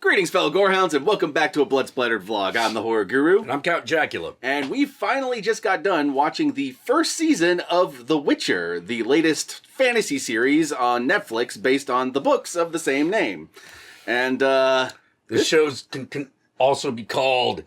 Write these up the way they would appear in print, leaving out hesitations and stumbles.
Greetings, fellow Gorehounds, and welcome back to a Blood Splattered vlog. I'm the Horror Guru. And I'm Count Jackula. And we finally just got done watching the first season of The Witcher, the latest fantasy series on Netflix based on the books of the same name. And, This show can also be called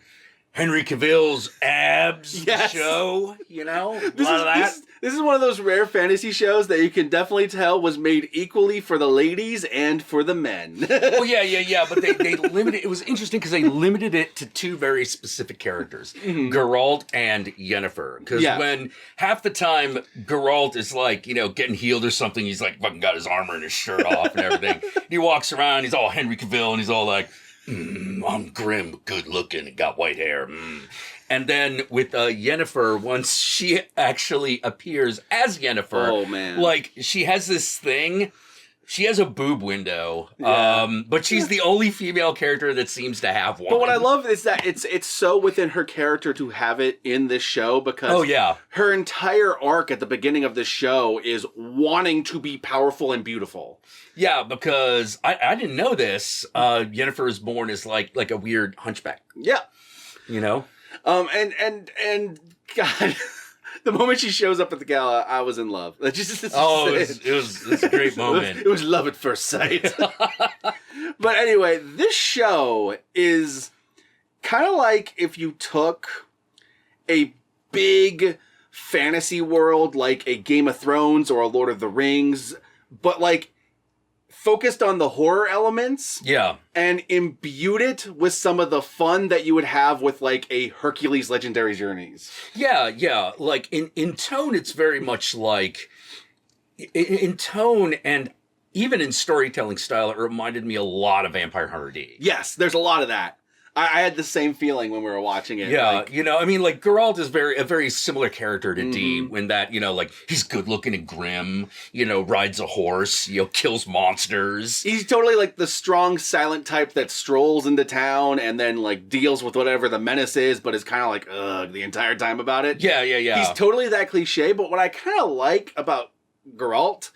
Henry Cavill's Abs Show, you know? A lot of that. This is one of those rare fantasy shows that you can definitely tell was made equally for the ladies and for the men. Well, yeah, but they limited it. Was interesting because they limited it to two very specific characters, Geralt and Yennefer. Because when half the time Geralt is like, you know, getting healed or something, he's like fucking got his armor and his shirt off and everything. He walks around, he's all Henry Cavill, and he's all like, I'm grim, good looking, and got white hair. And then with Yennefer, once she actually appears as Yennefer, like she has this thing. She has a boob window, but she's the only female character that seems to have one. But what I love is that it's so within her character to have it in this show because her entire arc at the beginning of the show is wanting to be powerful and beautiful. Yeah, because I didn't know this. Yennefer is born as like a weird hunchback. Yeah, you know. And God, the moment she shows up at the gala, I was in love. It was a great moment. It was love at first sight. But anyway, this show is kind of like if you took a big fantasy world like a Game of Thrones or a Lord of the Rings, but like focused on the horror elements. Yeah. And imbued it with some of the fun that you would have with like a Hercules Legendary Journeys. Yeah. Like in tone, it's very much like in tone and even in storytelling style, it reminded me a lot of Vampire Hunter D. Yes, there's a lot of that. I had the same feeling when we were watching it. Yeah, like, you know, I mean, like, Geralt is a very similar character to D, when that, you know, like, he's good-looking and grim, you know, rides a horse, you know, kills monsters. He's totally, like, the strong, silent type that strolls into town and then, like, deals with whatever the menace is, but is kind of like, ugh, the entire time about it. Yeah. He's totally that cliche, but what I kind of like about Geralt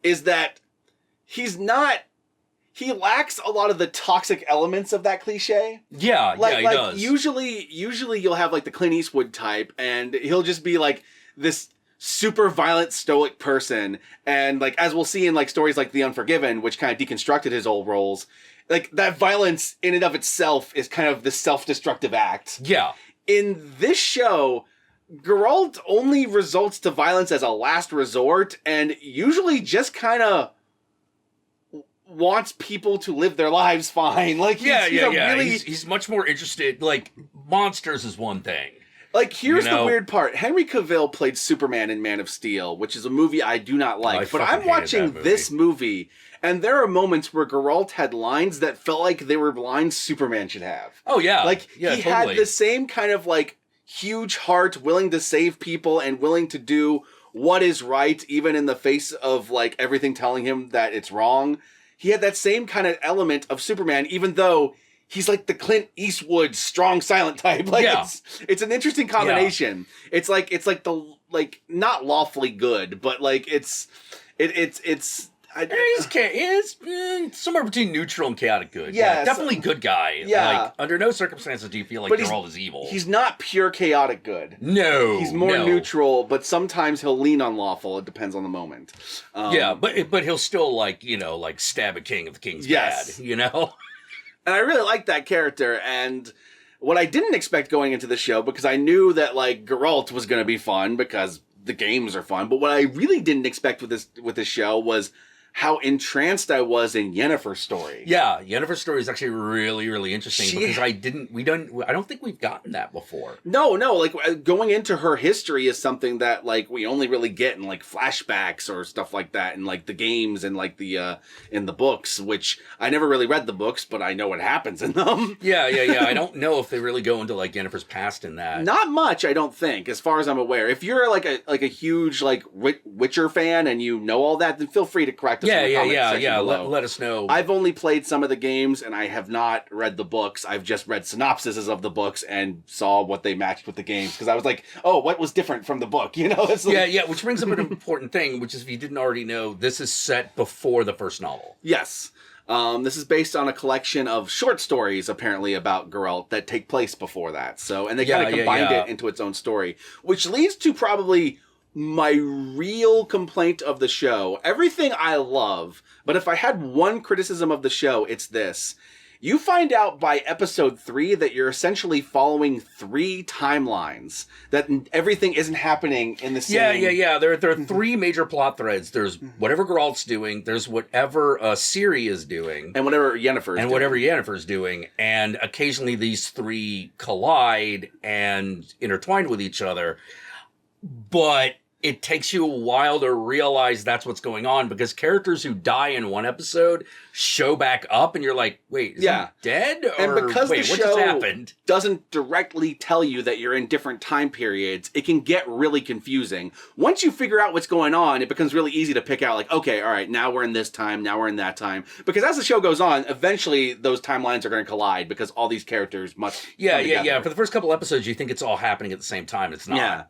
is that he's not... He lacks a lot of the toxic elements of that cliche. Yeah, he does. Usually you'll have like the Clint Eastwood type, and he'll just be like this super violent, stoic person. And like as we'll see in like stories like The Unforgiven, which kind of deconstructed his old roles, like that violence in and of itself is kind of the self-destructive act. Yeah. In this show, Geralt only resorts to violence as a last resort, and usually just kind of wants people to live their lives fine. Like he's much more interested. Like monsters is one thing. Like here's the weird part. Henry Cavill played Superman in Man of Steel, which is a movie I do not like. But I'm watching this movie, and there are moments where Geralt had lines that felt like they were lines Superman should have. Oh yeah, like he had the same kind of like huge heart, willing to save people and willing to do what is right, even in the face of like everything telling him that it's wrong. He had that same kind of element of Superman, even though he's like the Clint Eastwood strong silent type. Like it's an interesting combination. Yeah. It's like the like not lawfully good, but like it's somewhere between neutral and chaotic good. Yeah, definitely good guy. Yeah. Like under no circumstances do you feel like Geralt is evil. He's not pure chaotic good. No. He's more neutral, but sometimes he'll lean on lawful. It depends on the moment. But he'll still like, you know, like stab a king if the king's bad, you know? And I really like that character, and what I didn't expect going into the show, because I knew that like Geralt was going to be fun because the games are fun, but what I really didn't expect with this show was how entranced I was in Yennefer's story. Yeah, Yennefer's story is actually really, really interesting because I don't think we've gotten that before. No, like going into her history is something that like we only really get in like flashbacks or stuff like that in like the games and like the in the books, which I never really read the books, but I know what happens in them. Yeah. I don't know if they really go into like Yennefer's past in that. Not much, I don't think, as far as I'm aware. If you're like a huge like Witcher fan and you know all that, then feel free to correct us. Yeah. Let us know. I've only played some of the games and I have not read the books. I've just read synopsises of the books and saw what they matched with the games because I was like, oh, what was different from the book? You know? It's like... Which brings up an important thing, which is if you didn't already know, this is set before the first novel. Yes. This is based on a collection of short stories, apparently, about Geralt that take place before that. So, and they kind of combined it into its own story, which leads to probably my real complaint of the show. Everything I love, but if I had one criticism of the show, it's this. You find out by episode 3 that you're essentially following 3 timelines. That everything isn't happening in the same... Yeah. There are 3 major plot threads. There's whatever Geralt's doing. There's whatever Ciri is doing. And whatever Yennefer's doing. And occasionally these 3 collide and intertwine with each other. But it takes you a while to realize that's what's going on, because characters who die in one episode show back up and you're like, wait, is he dead? And because the show happened? Doesn't directly tell you that you're in different time periods, it can get really confusing. Once you figure out what's going on, it becomes really easy to pick out, like, okay, all right, now we're in this time, now we're in that time. Because as the show goes on, eventually those timelines are going to collide because all these characters must come together. For the first couple episodes, you think it's all happening at the same time. It's not. Yeah.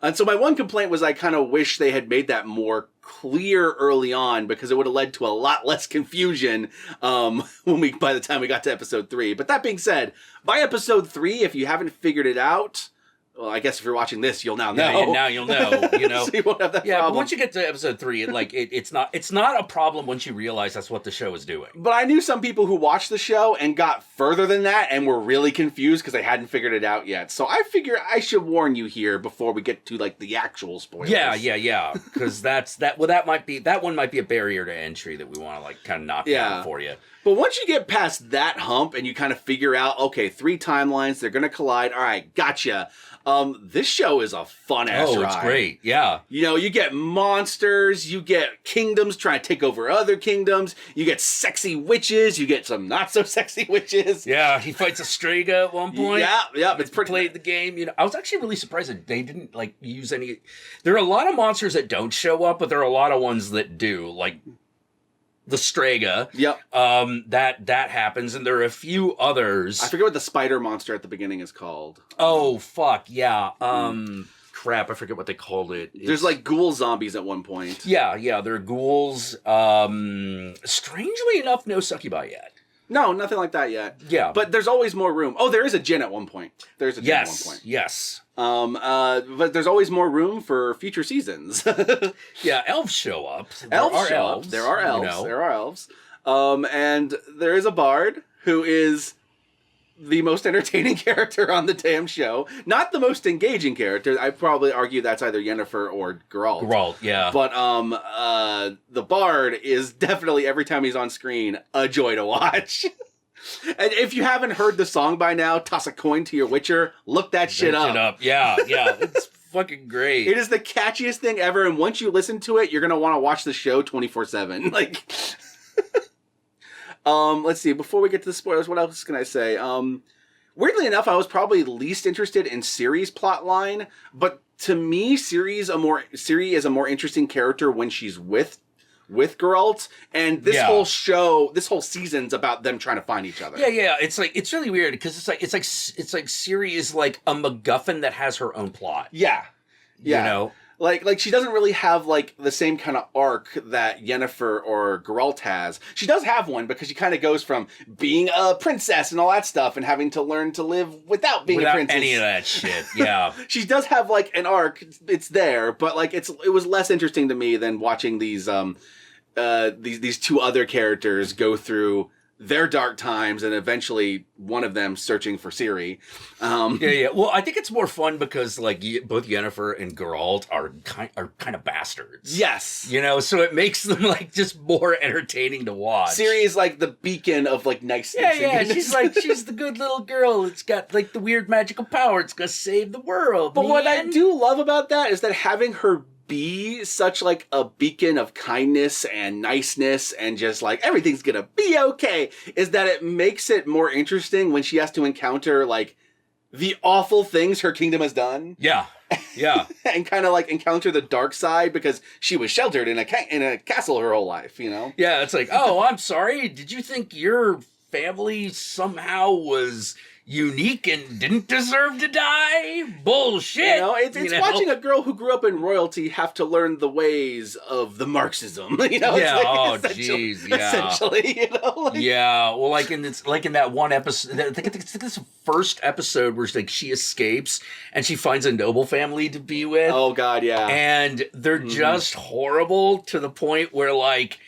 And so my one complaint was I kind of wish they had made that more clear early on, because it would have led to a lot less confusion by the time we got to episode 3. But that being said, by episode 3, if you haven't figured it out, well, I guess if you're watching this, you'll now know. Yeah, now you'll know. You know, so you won't have that problem. But once you get to episode 3, it's not a problem once you realize that's what the show is doing. But I knew some people who watched the show and got further than that and were really confused because they hadn't figured it out yet. So I figure I should warn you here before we get to like the actual spoilers. Yeah. Because that one might be a barrier to entry that we want to like kind of knock down for you. But once you get past that hump and you kind of figure out, okay, 3 timelines, they're going to collide. All right, gotcha. This show is a fun-ass ride. Oh, it's great, yeah. You know, you get monsters, you get kingdoms trying to take over other kingdoms, you get sexy witches, you get some not-so-sexy witches. Yeah, he fights a Strega at one point. Yeah, it's pretty... Played the game, you know. I was actually really surprised that they didn't, like, use any... There are a lot of monsters that don't show up, but there are a lot of ones that do, like... The Strega. Yep. That happens, and there are a few others. I forget what the spider monster at the beginning is called. Oh, fuck, yeah. Crap, I forget what they called it. There's like ghoul zombies at one point. Yeah, there are ghouls. Strangely enough, no succubi yet. No, nothing like that yet. Yeah. But there's always more room. Oh, there is a djinn at one point. There's a djinn at one point. Yes. But there's always more room for future seasons. Yeah, elves show up. There are elves. And there is a bard who is the most entertaining character on the damn show. Not the most engaging character. I'd probably argue that's either Yennefer or Geralt. Geralt, yeah. But the bard is definitely, every time he's on screen, a joy to watch. And if you haven't heard the song by now, Toss a Coin to Your Witcher, look that shit up. Yeah. It's fucking great. It is the catchiest thing ever, and once you listen to it, you're going to want to watch the show 24/7. Like... let's see, before we get to the spoilers, what else can I say? Weirdly enough, I was probably least interested in Ciri's plotline, but to me, Ciri is a more interesting character when she's with Geralt, and this whole season's about them trying to find each other. Yeah. It's really weird because it's like Ciri is like a MacGuffin that has her own plot. Yeah. You know? Like she doesn't really have like the same kind of arc that Yennefer or Geralt has. She does have one because she kind of goes from being a princess and all that stuff and having to learn to live without being a princess. Any of that shit. Yeah. She does have like an arc. It's there, but like it was less interesting to me than watching these 2 other characters go through their dark times and eventually one of them searching for Ciri. Yeah. Well, I think it's more fun because like both Yennefer and Geralt are kind of bastards. Yes. You know, so it makes them like just more entertaining to watch. Ciri is like the beacon of like niceness. Yeah. She's the good little girl. It's got like the weird magical power. It's gonna save the world. But what I do love about that is that having her be such like a beacon of kindness and niceness and just like everything's gonna be okay is that it makes it more interesting when she has to encounter like the awful things her kingdom has done. Yeah. And kind of like encounter the dark side because she was sheltered in a castle her whole life, you know? Yeah, it's like, oh, I'm sorry. Did you think your family somehow was unique and didn't deserve to die? Bullshit. You know, it's watching a girl who grew up in royalty have to learn the ways of the Marxism. You know, yeah. It's Jeez. Yeah. Essentially, you know. Like, yeah. Well, like in that one episode, I think it's the first episode where she escapes and she finds a noble family to be with. Oh God, yeah. And they're just horrible to the point where like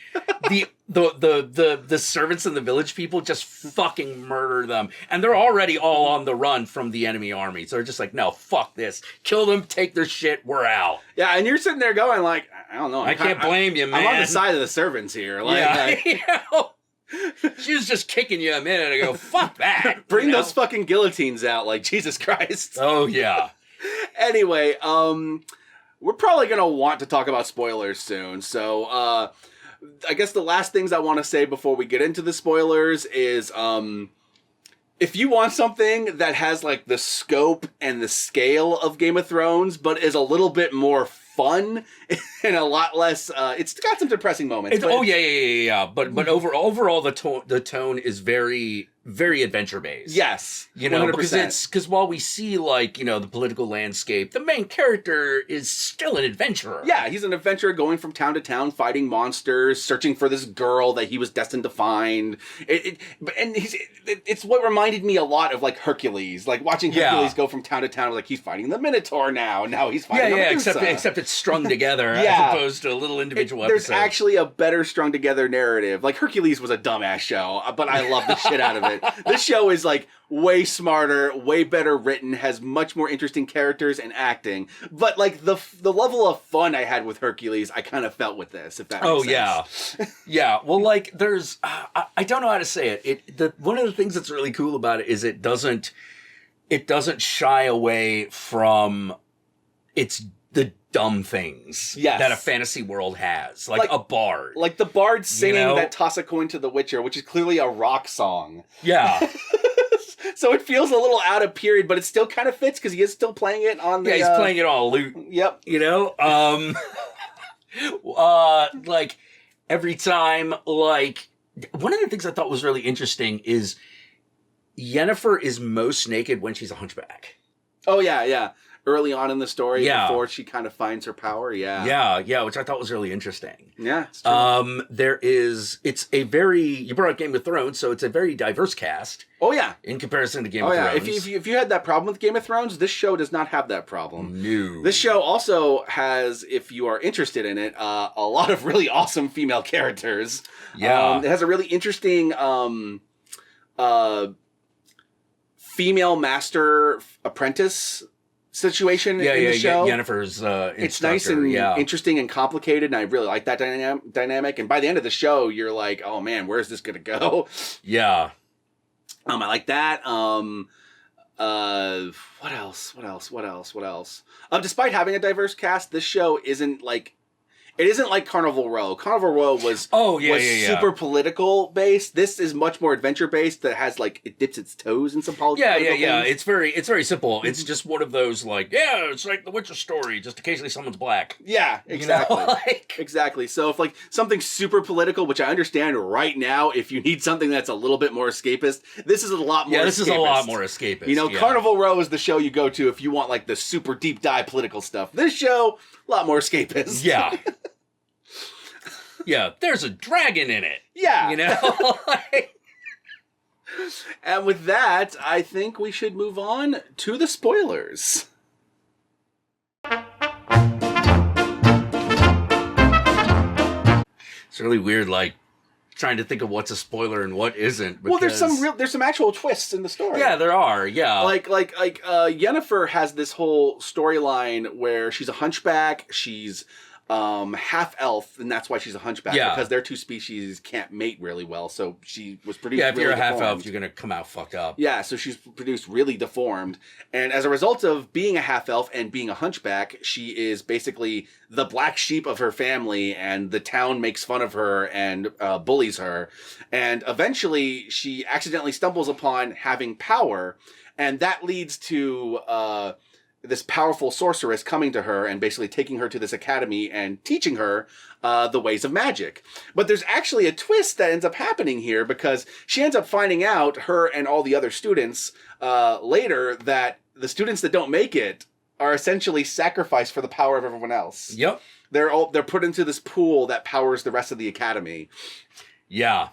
the servants and the village people just fucking murder them, and they're already all on the run from the enemy army. So they're just like, no, fuck this, kill them, take their shit, we're out. Yeah, and you're sitting there going like, I don't know, I can't blame you, man. I'm on the side of the servants here. Like, she was just kicking you a minute ago. Fuck that. Bring those fucking guillotines out, like Jesus Christ. Oh yeah. Anyway, we're probably gonna want to talk about spoilers soon, so I guess the last things I want to say before we get into the spoilers is, if you want something that has like the scope and the scale of Game of Thrones, but is a little bit more fun and a lot less, it's got some depressing moments. But overall the tone is very, very adventure based. Yes, you know, 100%. because while we see like, you know, the political landscape, the main character is still an adventurer. Yeah, he's an adventurer going from town to town, fighting monsters, searching for this girl that he was destined to find. It's what reminded me a lot of like Hercules, like watching Hercules go from town to town. Like he's fighting the Minotaur now he's fighting Medusa. Except it's strung together as opposed to a little individual episode. There's actually a better strung together narrative. Like Hercules was a dumbass show, but I love the shit out of it. This show is like way smarter, way better written, has much more interesting characters and acting. But like the level of fun I had with Hercules, I kind of felt with this. If that makes sense. Yeah. Well, like there's, I don't know how to say it. One of the things that's really cool about it is it doesn't shy away from the dumb things that a fantasy world has, like a bard. Like the bard singing that Toss a Coin to the Witcher, which is clearly a rock song. Yeah. So it feels a little out of period, but it still kind of fits because he is still playing it on the... Yeah, he's playing it on a lute. Yep. You know? Like, every time, like... One of the things I thought was really interesting is Yennefer is most naked when she's a hunchback. Oh, yeah. Early on in the story, before she kind of finds her power, Yeah, which I thought was really interesting. Yeah, it's true. It's a very, you brought up Game of Thrones, so it's a very diverse cast. Oh, yeah. In comparison to Game of Thrones. If you had that problem with Game of Thrones, this show does not have that problem. No. This show also has, if you are interested in it, a lot of really awesome female characters. Yeah. It has a really interesting female master apprentice situation in the show. Yennefer's it's nice and interesting and complicated, and I really like that dynamic. And by the end of the show, you're like, oh man, where's this gonna go? Yeah. I like that. What else? Despite having a diverse cast, this show isn't like... It isn't like Carnival Row. Carnival Row was super political based. This is much more adventure based. That has like it dips its toes in some political. Yeah. It's very simple. It's just one of those like it's like the Witcher story. Just occasionally someone's black. Yeah, exactly. You know? Exactly. So if like something super political, which I understand right now, if you need something that's a little bit more escapist, this is a lot more. Yeah, this is a lot more escapist. You know, Carnival Row is the show you go to if you want like the super deep dive political stuff. This show, a lot more escapist. Yeah. Yeah, there's a dragon in it. Yeah. You know? And with that, I think we should move on to the spoilers. It's really weird, like, trying to think of what's a spoiler and what isn't. Well, there's some actual twists in the story. Yeah, there are. Yeah, like Yennefer has this whole storyline where she's a hunchback. She's half elf, and that's why she's a hunchback. Yeah. Because their two species can't mate really well. So she was produced. Yeah, if really you're a deformed. half elf, you're gonna come out fucked up. Yeah, so she's produced really deformed, and as a result of being a half elf and being a hunchback, she is basically the black sheep of her family, and the town makes fun of her and bullies her, and eventually she accidentally stumbles upon having power, and that leads to this powerful sorceress coming to her and basically taking her to this academy and teaching her the ways of magic. But there's actually a twist that ends up happening here because she ends up finding out, her and all the other students later, that the students that don't make it are essentially sacrificed for the power of everyone else. Yep. They're put into this pool that powers the rest of the academy. Yeah.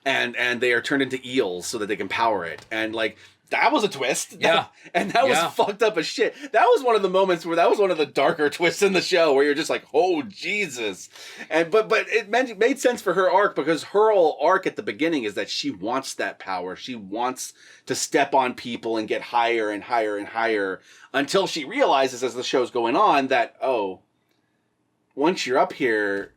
And they are turned into eels so that they can power it. And like, that was a twist. Yeah. And that was fucked up as shit. That was one of the moments where that was one of the darker twists in the show where you're just like, oh, Jesus. And but it made sense for her arc because her whole arc at the beginning is that she wants that power. She wants to step on people and get higher and higher and higher until she realizes as the show's going on that, oh, once you're up here,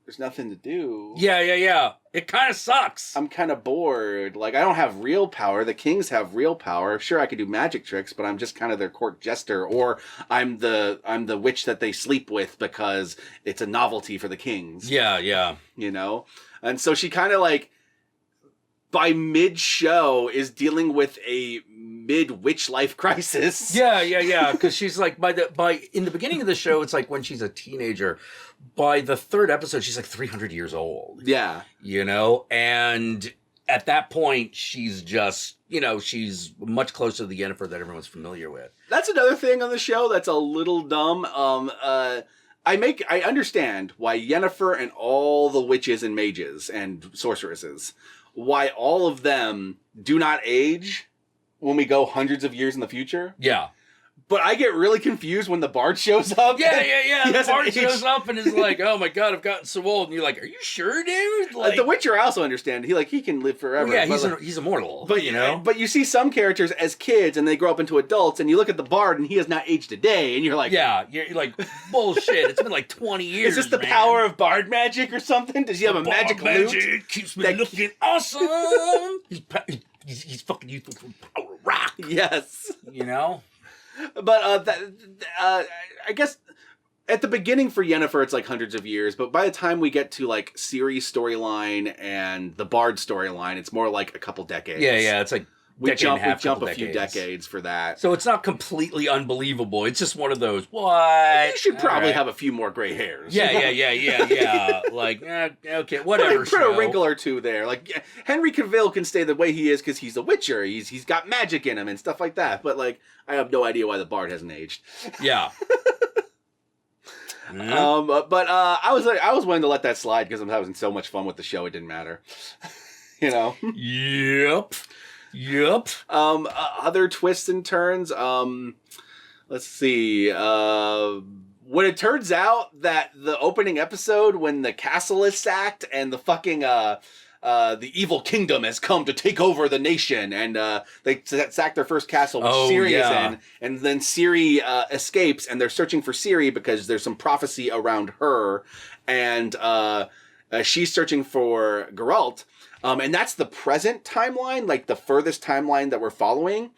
there's nothing to do. Yeah. It kind of sucks. I'm kind of bored. Like, I don't have real power. The kings have real power. Sure, I could do magic tricks, but I'm just kind of their court jester. Or I'm the witch that they sleep with because it's a novelty for the kings. Yeah. You know? And so she kind of like, by mid-show, is dealing with a mid-witch life crisis. Yeah. Because she's like, in the beginning of the show, it's like when she's a teenager. By the third episode, she's like 300 years old. Yeah. You know? And at that point, she's just, she's much closer to the Yennefer that everyone's familiar with. That's another thing on the show that's a little dumb. I understand why Yennefer and all the witches and mages and sorceresses, why all of them do not age when we go hundreds of years in the future. Yeah. But I get really confused when the bard shows up. Yeah. The bard shows up and is like, "Oh my god, I've gotten so old." And you're like, "Are you sure, dude?" Like, the Witcher, I also understand. He can live forever. Yeah, he's immortal. But but you see some characters as kids and they grow up into adults, and you look at the bard and he has not aged a day, and you're like, you're like, bullshit. It's been like 20 years. Is this the power of bard magic or something? Does he have a magic loot? Keeps me looking awesome. He's fucking useful for power rock. Yes, But I guess at the beginning for Yennefer, it's like hundreds of years. But by the time we get to like Ciri's storyline and the Bard storyline, it's more like a couple decades. Yeah. It's like we jump a few decades for that. So it's not completely unbelievable. It's just one of those, what? You should probably have a few more gray hairs. Yeah. Like, okay, whatever. Put a wrinkle or two there. Like, Henry Cavill can stay the way he is because he's a Witcher. He's got magic in him and stuff like that. But, like, I have no idea why the Bard hasn't aged. Yeah. But I was willing to let that slide because I'm having so much fun with the show. It didn't matter. Yep. Other twists and turns. Let's see. When it turns out that the opening episode, when the castle is sacked and the fucking the evil kingdom has come to take over the nation, and they sack their first castle, which Ciri is in, and then Ciri escapes, and they're searching for Ciri because there's some prophecy around her, and she's searching for Geralt. And that's the present timeline, like the furthest timeline that we're following.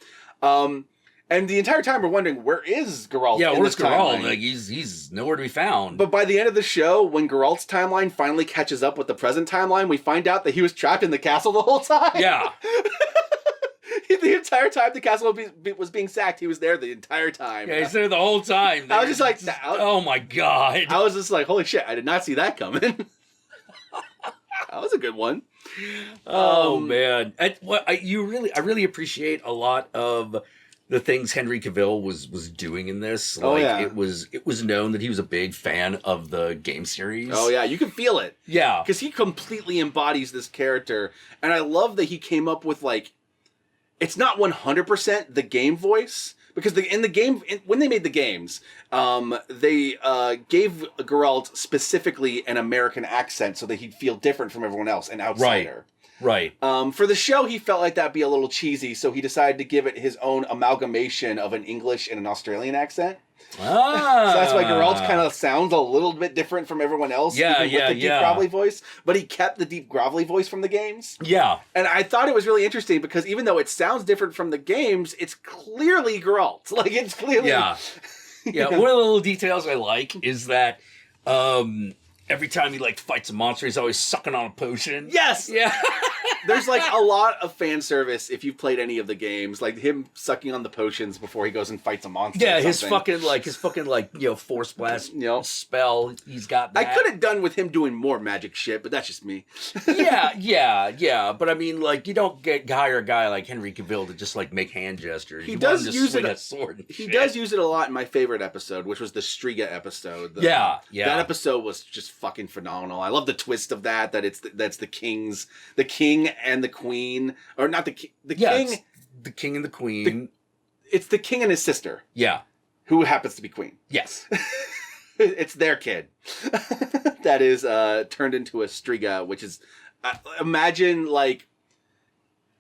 And the entire time we're wondering, where is Geralt? Yeah, where's Geralt? Timeline? Like, he's nowhere to be found. But by the end of the show, when Geralt's timeline finally catches up with the present timeline, we find out that he was trapped in the castle the whole time. Yeah. The entire time the castle was being sacked, he was there the entire time. Yeah, he's there the whole time. I was just like, oh my god. I was just like, holy shit, I did not see that coming. That was a good one. Oh man, I really appreciate a lot of the things Henry Cavill was doing in this. Like, it was known that he was a big fan of the game series. Oh yeah, you can feel it. Yeah, because he completely embodies this character, and I love that he came up with like, it's not 100% the game voice. Because when they made the games, they gave Geralt specifically an American accent so that he'd feel different from everyone else, an outsider. Right. For the show, he felt like that'd be a little cheesy, so he decided to give it his own amalgamation of an English and an Australian accent. So that's why Geralt kind of sounds a little bit different from everyone else. With the deep grovelly voice, but he kept the deep grovelly voice from the games. Yeah, and I thought it was really interesting because even though it sounds different from the games, it's clearly Geralt. Like, it's clearly One of the little details I like is that every time he like fights a monster, he's always sucking on a potion. Yes. Yeah. There's like a lot of fan service if you've played any of the games, like him sucking on the potions before he goes and fights a monster. Yeah, his fucking force blast spell. He's got that. I could have done with him doing more magic shit, but that's just me. yeah. But I mean, like, you don't hire a guy like Henry Cavill to just like make hand gestures. He does use swing a sword. He does use it a lot in my favorite episode, which was the Striga episode. Yeah. That episode was just fucking phenomenal. I love the twist of that that's the king and the queen, or not the king. It's the king and the queen. It's the king and his sister. Yeah. Who happens to be queen. Yes. It's their kid that is turned into a Striga, which is imagine like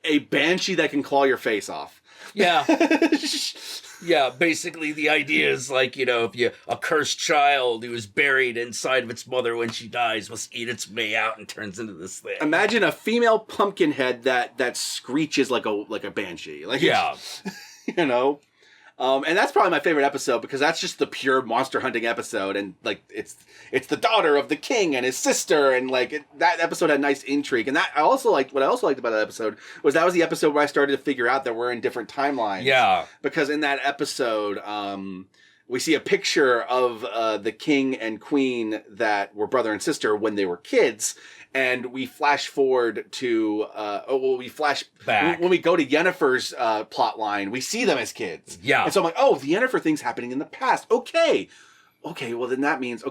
a banshee that can claw your face off. Yeah. Yeah, basically the idea is like, if a cursed child who is buried inside of its mother when she dies must eat its way out and turns into this thing. Imagine a female pumpkin head that screeches like a banshee. Like, yeah. And that's probably my favorite episode because that's just the pure monster hunting episode, and like it's the daughter of the king and his sister, and like that episode had nice intrigue. And what I also liked about that episode was that was the episode where I started to figure out that we're in different timelines. Yeah, because in that episode, we see a picture of the king and queen that were brother and sister when they were kids. And we flash forward to, we flash back. When we go to Yennefer's plot line, we see them as kids. Yeah. And so I'm like, oh, the Yennefer thing's happening in the past. Okay, well then that means,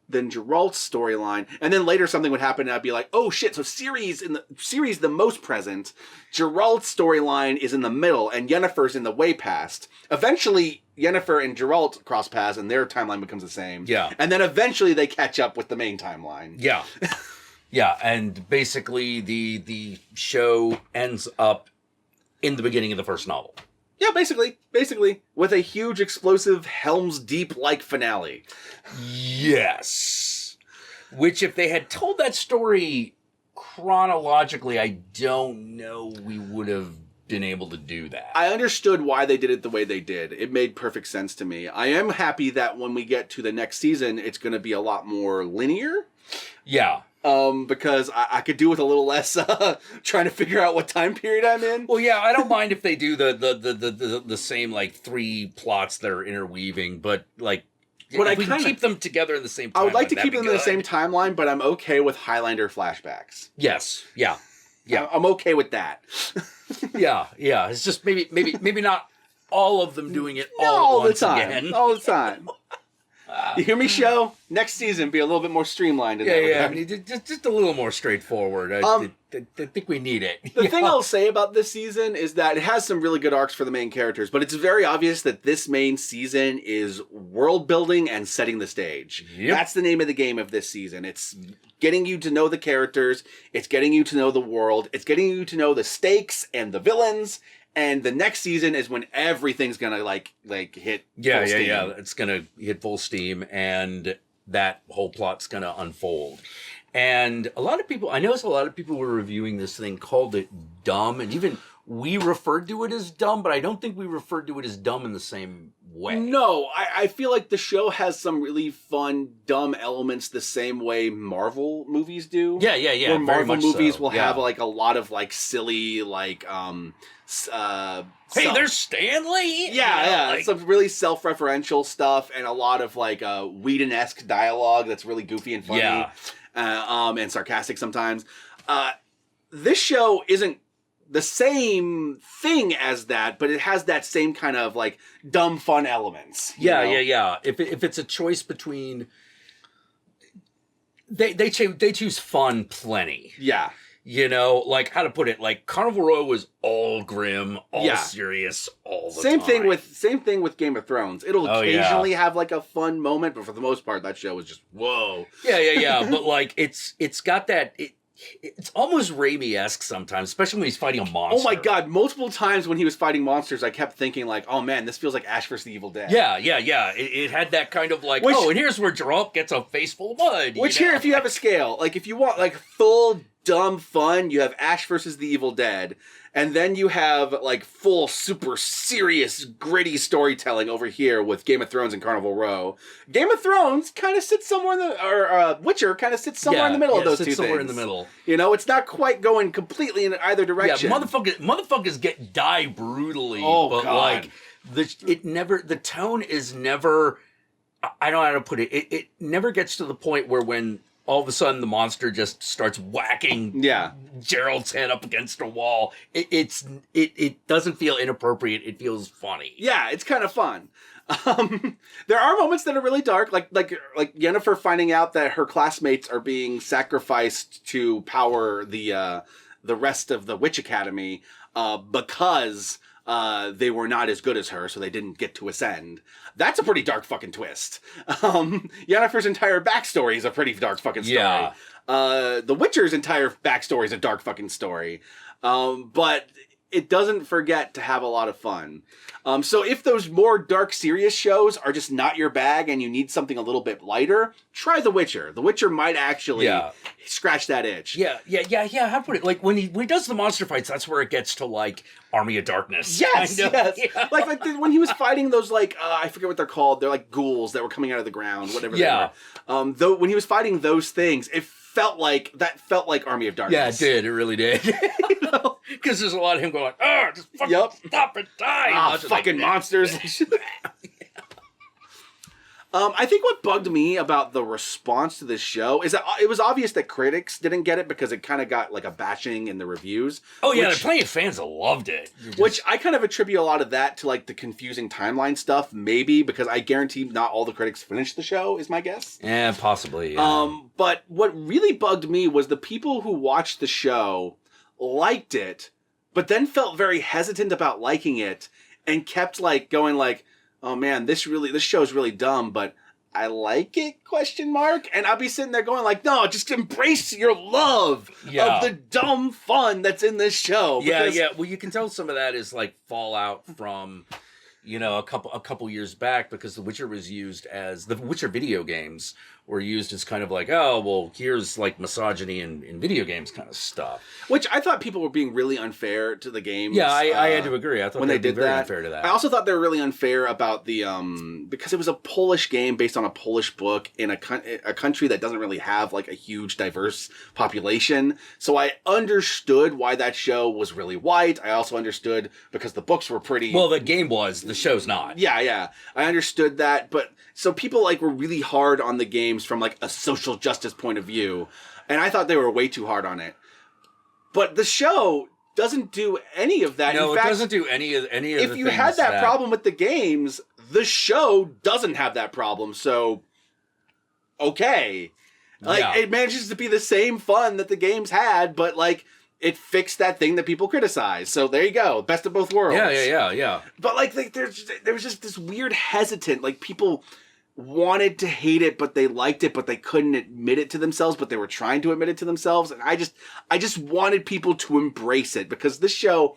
then Geralt's storyline. And then later something would happen and I'd be like, oh shit, so Ciri's the most present. Geralt's storyline is in the middle and Yennefer's in the way past. Eventually, Yennefer and Geralt cross paths and their timeline becomes the same. Yeah. And then eventually they catch up with the main timeline. Yeah. Yeah, and basically the show ends up in the beginning of the first novel. Yeah, basically, with a huge, explosive, Helm's Deep-like finale. Yes. Which, if they had told that story chronologically, I don't know we would have been able to do that. I understood why they did it the way they did. It made perfect sense to me. I am happy that when we get to the next season, it's going to be a lot more linear. Yeah. Because I could do with a little less trying to figure out what time period I'm in. Well, yeah, I don't mind if they do the same like 3 plots that are interweaving, but like if we can keep them together in the same timeline. I would like to keep them in the same timeline, but I'm okay with Highlander flashbacks. Yes, yeah. I'm okay with that. yeah. It's just maybe not all of them doing it all the time. All the time. You hear me, show? Next season, be a little bit more streamlined. I mean, just a little more straightforward. I think we need it. The thing I'll say about this season is that it has some really good arcs for the main characters, but it's very obvious that this main season is world building and setting the stage. Yep. That's the name of the game of this season. It's getting you to know the characters. It's getting you to know the world. It's getting you to know the stakes and the villains. And the next season is when everything's gonna like hit full steam. Yeah. It's gonna hit full steam, and that whole plot's gonna unfold. And I noticed a lot of people were reviewing this thing, called it dumb, and even we referred to it as dumb, but I don't think we referred to it as dumb in the same way. No, I feel like the show has some really fun, dumb elements the same way Marvel movies do. Yeah. Where Marvel movies will have like a lot of like silly hey, there's Stanley. Yeah. Some really self-referential stuff and a lot of like Whedon-esque dialogue that's really goofy and funny, and sarcastic sometimes. This show isn't the same thing as that, but it has that same kind of like dumb fun elements. Yeah. If it's a choice between, they choose fun plenty. Yeah. Like, how to put it, like Carnival Row was all grim, all serious, all the time. Same thing with Game of Thrones. It'll occasionally have like a fun moment, but for the most part, that show was just whoa. Yeah. But like, it's got that. It's almost Raimi-esque sometimes, especially when he's fighting a monster. Oh my god, multiple times when he was fighting monsters, I kept thinking like, oh man, this feels like Ash vs. the Evil Dead. Yeah. It had that kind of like, and here's where Geralt gets a face full of mud. Here, if you have a scale, like if you want like full dumb fun. You have Ash versus the Evil Dead. And then you have, like, full, super serious, gritty storytelling over here with Game of Thrones and Carnival Row. Game of Thrones kind of sits somewhere in the... Or Witcher kind of sits somewhere in the middle of those two things. Somewhere in the middle. You know, it's not quite going completely in either direction. Yeah, motherfuckers die brutally. Oh, but, God. like, the tone is never... I don't know how to put it. It never gets to the point where when... all of a sudden, the monster just starts whacking Gerald's head up against a wall. It doesn't feel inappropriate. It feels funny. Yeah, it's kind of fun. There are moments that are really dark, like Yennefer finding out that her classmates are being sacrificed to power the rest of the Witch Academy because they were not as good as her, so they didn't get to ascend. That's a pretty dark fucking twist. Yennefer's entire backstory is a pretty dark fucking story. Yeah. The Witcher's entire backstory is a dark fucking story. But it doesn't forget to have a lot of fun. So if those more dark, serious shows are just not your bag and you need something a little bit lighter, try The Witcher. The Witcher might actually scratch that itch. Yeah. How to put it? Like when he does the monster fights, that's where it gets to like Army of Darkness. Yes, kind of. yes. Yeah. Like when he was fighting those I forget what they're called. They're like ghouls that were coming out of the ground, whatever they were. Though when he was fighting those things, it felt like Army of Darkness. Yeah, it did. It really did. Because there's a lot of him going, just fucking stop and die. Fucking monsters. I think what bugged me about the response to this show is that it was obvious that critics didn't get it because it kind of got like a bashing in the reviews. Oh yeah, there's plenty of fans that loved it. Which I kind of attribute a lot of that to like the confusing timeline stuff, maybe because I guarantee not all the critics finished the show, is my guess. Yeah, possibly. Yeah. But what really bugged me was the people who watched the show liked it, but then felt very hesitant about liking it and kept like going like, oh man, this show's really dumb, but I like it, ? And I'll be sitting there going like, no, just embrace your love of the dumb fun that's in this show. Yeah. Well, you can tell some of that is like fallout from, a couple years back, because The Witcher was used as, the Witcher video games were used as kind of like, oh, well, here's like misogyny in video games kind of stuff. Which I thought people were being really unfair to the games. Yeah, I had to agree. I thought when they did very that. Unfair to that. I also thought they were really unfair about the, because it was a Polish game based on a Polish book in a country that doesn't really have like a huge diverse population. So I understood why that show was really white. I also understood because the books were pretty... Well, the game was, the show's not. Yeah. I understood that, but so people like were really hard on the games from like a social justice point of view, and I thought they were way too hard on it. But the show doesn't do any of that. No, in fact, it doesn't do any of the things. If you had that problem with the games, the show doesn't have that problem. So, okay, it manages to be the same fun that the games had, but like it fixed that thing that people criticize. So there you go, best of both worlds. Yeah. But like there was just this weird hesitant, like people wanted to hate it, but they liked it, but they couldn't admit it to themselves, but they were trying to admit it to themselves. And I just wanted people to embrace it, because this show,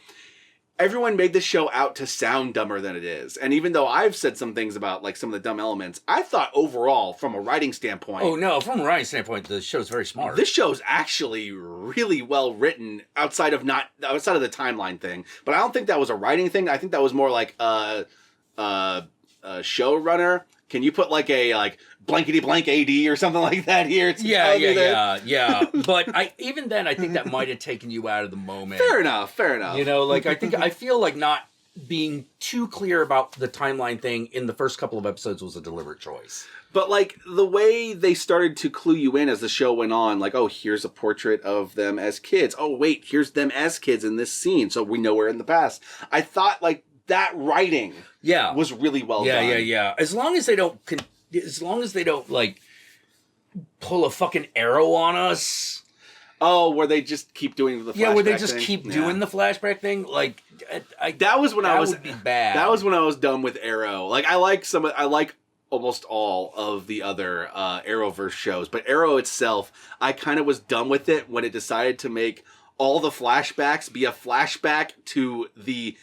everyone made this show out to sound dumber than it is. And even though I've said some things about like some of the dumb elements, I thought overall from a writing standpoint... Oh no, from a writing standpoint, the show's very smart. This show's actually really well written outside of the timeline thing. But I don't think that was a writing thing. I think that was more like a showrunner. Can you put like a blankety blank AD or something like that here? Yeah. But I think that might have taken you out of the moment. Fair enough. I feel like not being too clear about the timeline thing in the first couple of episodes was a deliberate choice. But like the way they started to clue you in as the show went on, like, oh, here's a portrait of them as kids. Oh, wait, here's them as kids in this scene. So we know we're in the past. I thought like that writing was really well done. Yeah. As long as they don't like pull a fucking arrow on us. Oh, where they just keep doing the flashback where they just thing? keep doing the flashback thing. Like that was when I was would be bad. That was when I was done with Arrow. Like I like almost all of the other Arrowverse shows, but Arrow itself, I kind of was done with it when it decided to make all the flashbacks be a flashback to the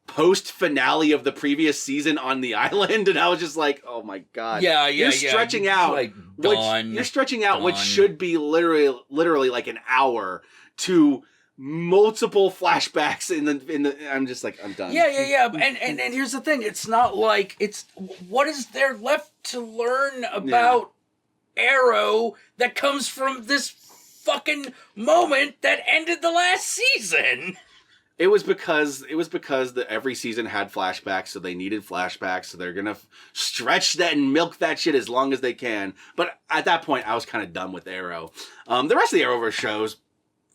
post finale of the previous season on the island, and I was just like, oh my god. You're stretching out like you're stretching out what should be literally like an hour to multiple flashbacks in the I'm just like, I'm done. And here's the thing, it's not like what is there left to learn about Arrow that comes from this fucking moment that ended the last season? It was because every season had flashbacks, so they needed flashbacks, so they're gonna stretch that and milk that shit as long as they can. But at that point, I was kind of done with Arrow. The rest of the Arrowverse shows,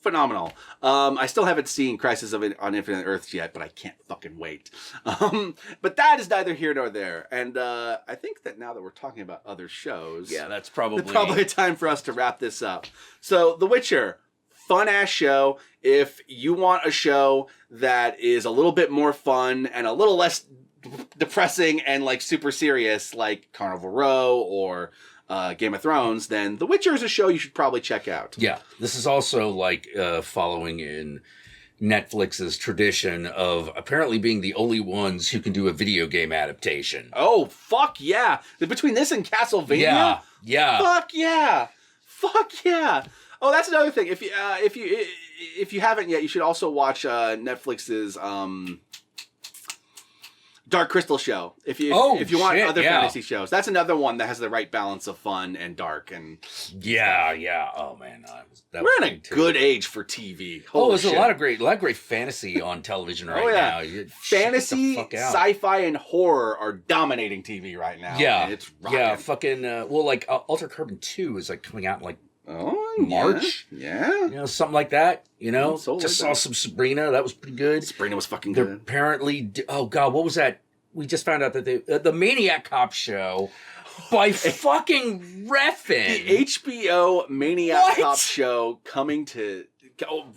phenomenal. I still haven't seen Crisis on Infinite Earths yet, but I can't fucking wait. But that is neither here nor there. And I think that now that we're talking about other shows, that's probably a time for us to wrap this up. So, The Witcher, fun ass show. If you want a show that is a little bit more fun and a little less depressing and like super serious, like Carnival Row or Game of Thrones, then The Witcher is a show you should probably check out. Yeah, this is also like following in Netflix's tradition of apparently being the only ones who can do a video game adaptation. Oh, fuck yeah. Between this and Castlevania? Yeah. Fuck yeah. Oh, that's another thing. If you haven't yet, you should also watch Netflix's Dark Crystal show. If you want other fantasy shows, that's another one that has the right balance of fun and dark and Oh man, we're in a good age for TV. There's a lot of great fantasy on television now. Fantasy, sci-fi, and horror are dominating TV right now. Yeah, and it's rocking. Yeah. Fucking Altered Carbon 2 is like coming out in like March. Yeah. Something like that. Just saw some Sabrina. That was pretty good. Sabrina was fucking good. Apparently, oh god, what was that? We just found out that the Maniac Cop show by fucking Refn. The HBO Maniac Cop show coming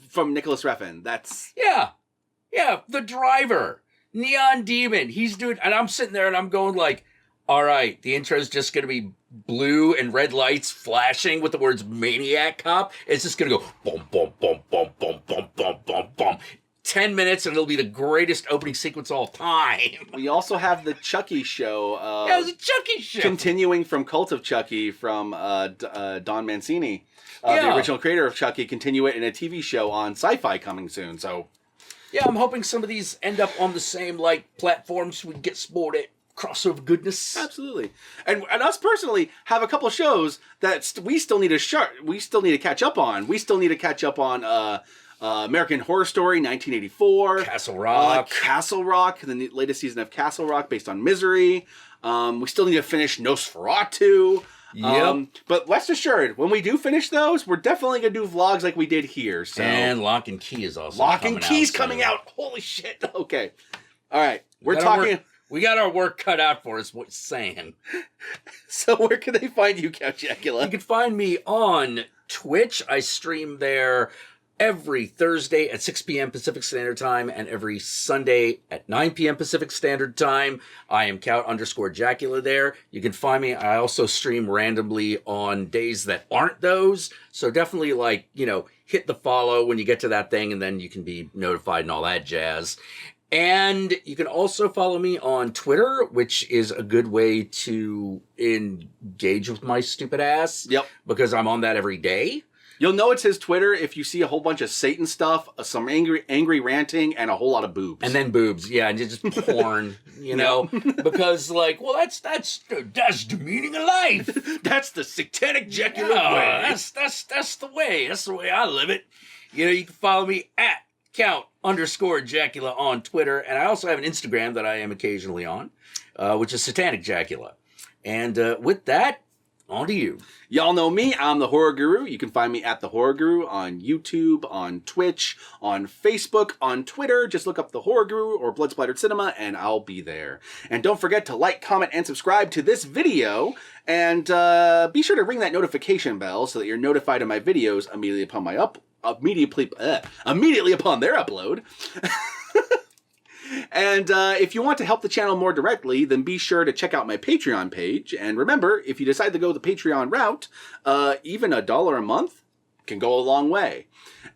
from Nicholas Refn. That's the driver, Neon Demon. He's doing, and I'm sitting there and I'm going like, all right, the intro is just going to be blue and red lights flashing with the words Maniac Cop. It's just going to go boom, boom, boom, boom, boom, boom, boom, boom, boom. 10 minutes and it'll be the greatest opening sequence of all time. We also have the Chucky show. It was a Chucky show. Continuing from Cult of Chucky from Don Mancini, the original creator of Chucky, continue it in a TV show on Sci-Fi coming soon. So, I'm hoping some of these end up on the same platforms so we can get sported. Crossover goodness. Absolutely. And us personally have a couple of shows that we still need to catch up on. We still need to catch up on American Horror Story 1984. Castle Rock. Castle Rock, the latest season of Castle Rock based on Misery. We still need to finish Nosferatu. Yep. But rest assured, when we do finish those, we're definitely going to do vlogs like we did here. So. And Lock and Key is also coming out. Holy shit. Okay. All right. We got our work cut out for us, what you're saying. So where can they find you, Count Jackula? You can find me on Twitch. I stream there every Thursday at 6 p.m. Pacific Standard Time and every Sunday at 9 p.m. Pacific Standard Time. I am Count_Jackula there. You can find me. I also stream randomly on days that aren't those. So definitely hit the follow when you get to that thing and then you can be notified and all that jazz. And you can also follow me on Twitter, which is a good way to engage with my stupid ass. Yep. Because I'm on that every day. You'll know it's his Twitter if you see a whole bunch of Satan stuff, some angry ranting, and a whole lot of boobs. And then boobs, yeah, and just porn, because that's the meaning of life. That's the satanic Jackula way. That's the way. That's the way I live it. You can follow me at Count_Jackula on Twitter, and I also have an Instagram that I am occasionally on, which is Satanic Jackula. And with that, on to you. Y'all know me. I'm the Horror Guru. You can find me at the Horror Guru on YouTube, on Twitch, on Facebook, on Twitter. Just look up the Horror Guru or Blood Splattered Cinema, and I'll be there. And don't forget to like, comment, and subscribe to this video. And be sure to ring that notification bell so that you're notified of my videos immediately upon immediately upon their upload. And if you want to help the channel more directly, then be sure to check out my Patreon page. And remember, if you decide to go the Patreon route, even $1 a month, can go a long way.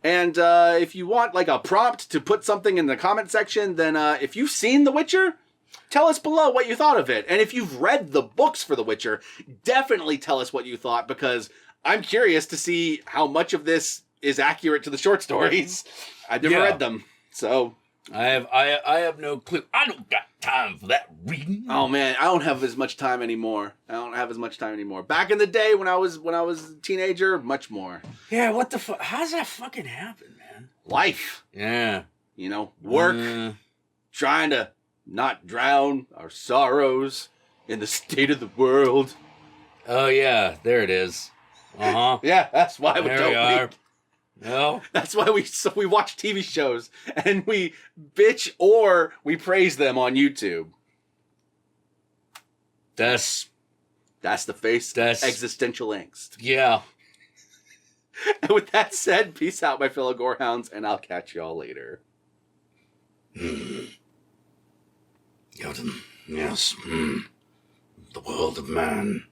And if you want like a prompt to put something in the comment section, then if you've seen The Witcher, tell us below what you thought of it. And if you've read the books for The Witcher, definitely tell us what you thought, because I'm curious to see how much of this is accurate to the short stories. I've never read them, so I have no clue. I don't got time for that reading. Oh man, I don't have as much time anymore. Back in the day when I was a teenager, much more. Yeah, what the fuck? How does that fucking happen, man? Life. Yeah. You know, work, trying to not drown our sorrows in the state of the world. Oh yeah, there it is. Yeah, that's why we don't. No. That's why we watch TV shows and we bitch or we praise them on YouTube. That's the face. That's existential angst. Yeah. And with that said, peace out, my fellow gorehounds, and I'll catch y'all later. Jotun, yes. The world of man.